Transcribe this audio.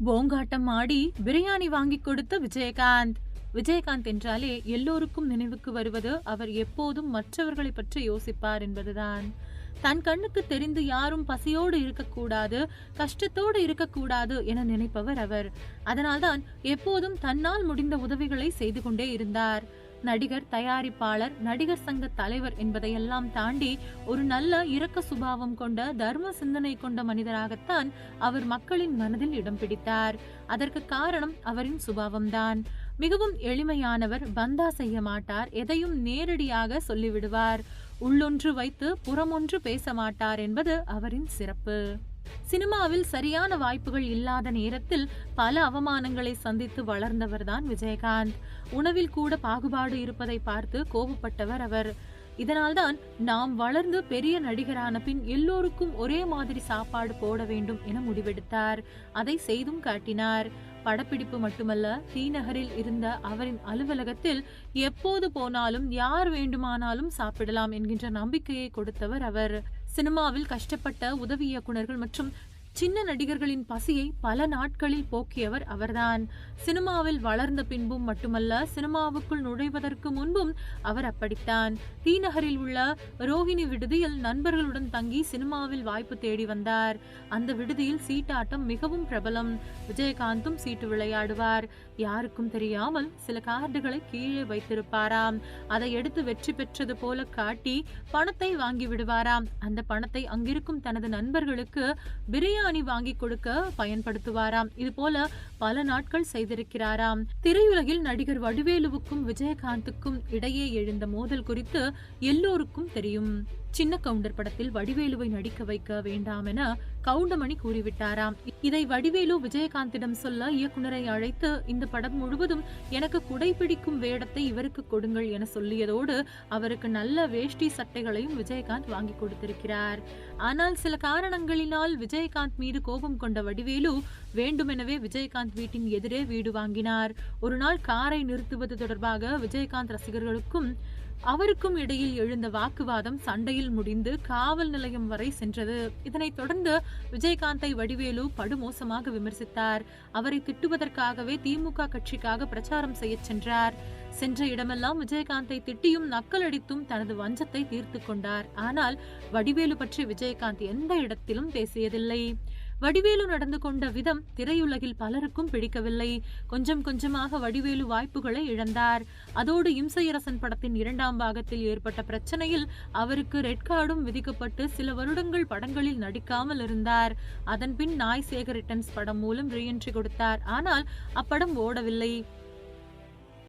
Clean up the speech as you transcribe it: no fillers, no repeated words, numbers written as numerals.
போங்காட்டம் ஆடி பிரியாணி வாங்கி கொடுத்த விஜயகாந்த். விஜயகாந்த் என்றாலே எல்லோருக்கும் நினைவுக்கு வருவது அவர் எப்போதும் மற்றவர்களை பற்றி யோசிப்பார் என்பதுதான். தன் கண்ணுக்கு தெரிந்து யாரும் பசியோடு இருக்கக்கூடாது, கஷ்டத்தோடு இருக்கக்கூடாது என நினைப்பவர் அவர். அதனால்தான் எப்போதும் தன்னால் முடிந்த உதவிகளை செய்து கொண்டே இருந்தார். நடிகர், தயாரிப்பாளர், நடிகர் சங்க தலைவர் என்பதையெல்லாம் தாண்டி ஒரு நல்ல இரக்க சுபாவம் கொண்ட தர்ம சிந்தனை கொண்ட மனிதராகத்தான் அவர் மக்களின் மனதில் இடம் பிடித்தார். அதற்கு காரணம் அவரின் சுபாவம்தான். மிகவும் எளிமையானவர், பந்தா செய்ய மாட்டார், எதையும் நேரடியாக சொல்லிவிடுவார், உள்ளொன்று வைத்து புறமொன்று பேச மாட்டார் என்பது அவரின் சிறப்பு. சினிமாவில் சரியான வாய்ப்புகள் இல்லாத நேரத்தில் பல அவமானங்களை சந்தித்து வளர்ந்தவர்தான் விஜயகாந்த். உணவில் கூட பாகுபாடு இருப்பதை பார்த்து கோபப்பட்டவர் அவர். இதனால்தான் நாம் வளர்ந்து பெரிய நடிகரான பின் எல்லோருக்கும் ஒரே மாதிரி சாப்பாடு போட வேண்டும் என முடிவெடுத்தார். அதை செய்தும் காட்டினார். படப்பிடிப்பு மட்டுமல்ல, தீநகரில் இருந்த அவரின் அலுவலகத்தில் எப்போது போனாலும் யார் வேண்டுமானாலும் சாப்பிடலாம் என்கின்ற நம்பிக்கையை கொடுத்தவர் அவர். சினிமாவில் கஷ்டப்பட்ட உதவி இயக்குநர்கள் மற்றும் சின்ன நடிகர்களின் பசியை பல நாட்களில் போக்கியவர் அவர்தான். சினிமாவில் வளர்ந்த பின்பும் மட்டுமல்ல, சினிமாவுக்குள் நுழைவதற்கு முன்பும் அவர் அப்படித்தான். தீநகரில் உள்ள ரோஹிணி விடுதியில் நண்பர்களுடன் தங்கி சினிமாவில் வாய்ப்பு தேடி வந்தார். அந்த விடுதியில் சீட்டாட்டம் மிகவும் பிரபலம். விஜயகாந்தும் சீட்டு விளையாடுவார். யாருக்கும் தெரியாமல் சில கார்டுகளை கீழே வைத்திருப்பாராம். அதை எடுத்து வெற்றி பெற்றது போல காட்டி பணத்தை வாங்கி விடுவாராம். அந்த பணத்தை அங்கிருக்கும் தனது நண்பர்களுக்கு பிரியாணி வாங்கி கொடுக்க பயன்படுத்துவாராம். இது போல பல நாட்கள் செய்திருக்கிறாராம். திரையுலகில் நடிகர் வடிவேலுவுக்கும் விஜயகாந்துக்கும் இடையே எழுந்த மோதல் குறித்து எல்லோருக்கும் தெரியும். சின்ன கவுண்டர் படத்தில் வடிவேலுவை நடிக்க வைக்க வேண்டாம் என கவுண்டமணி கூறிவிட்டாராம். இதை வடிவேலு விஜயகாந்திடம் சொல்ல இயக்குனரை அழைத்து இந்த படம் முழுவதும் எனக்கு குடைபிடிக்கும் வேடத்தை இவருக்கு கொடுங்கள் என சொல்லியதோடு அவருக்கு நல்ல வேஷ்டி சட்டைகளையும் விஜயகாந்த் வாங்கி கொடுத்திருக்கிறார். ஆனால் சில காரணங்களினால் விஜயகாந்த் மீது கோபம் கொண்ட வடிவேலு வேண்டுமெனவே விஜயகாந்த் வீட்டின் எதிரே வீடு வாங்கினார். ஒரு நாள் காரை நிறுத்துவது தொடர்பாக விஜயகாந்த் ரசிகர்களுக்கும் அவருக்கும் இடையில் எழுந்த வாக்குவாதம் சண்டையில் முடிந்து காவல் நிலையம் வரை சென்றது. இதனைத் தொடர்ந்து விஜயகாந்தை வடிவேலு படுமோசமாக விமர்சித்தார். அவரை திட்டுவதற்காகவே திமுக கட்சிக்காக பிரச்சாரம் செய்ய சென்றார். சென்ற இடமெல்லாம் விஜயகாந்தை திட்டியும் நக்கலடித்தும் தனது வஞ்சத்தை தீர்த்து கொண்டார். ஆனால் வடிவேலு பற்றி விஜயகாந்த் எந்த இடத்திலும் பேசியதில்லை. வடிவேலு நடந்து கொண்ட விதம் திரையுலகில் பலருக்கும் பிடிக்கவில்லை. கொஞ்சம் கொஞ்சமாக வடிவேலு வாய்ப்புகளை இழந்தார். அதோடு இம்சையரசன் படத்தின் 2ஆம் பாகத்தில் ஏற்பட்ட பிரச்சனையில் அவருக்கு ரெட் கார்டும் விதிக்கப்பட்டு சில வருடங்கள் படங்களில் நடிக்காமல் இருந்தார். அதன்பின் நாய் சேகர் ரிட்டர்ன்ஸ் படம் மூலம் ரீஎன்ட்ரி கொடுத்தார். ஆனால் அப்படம் ஓடவில்லை.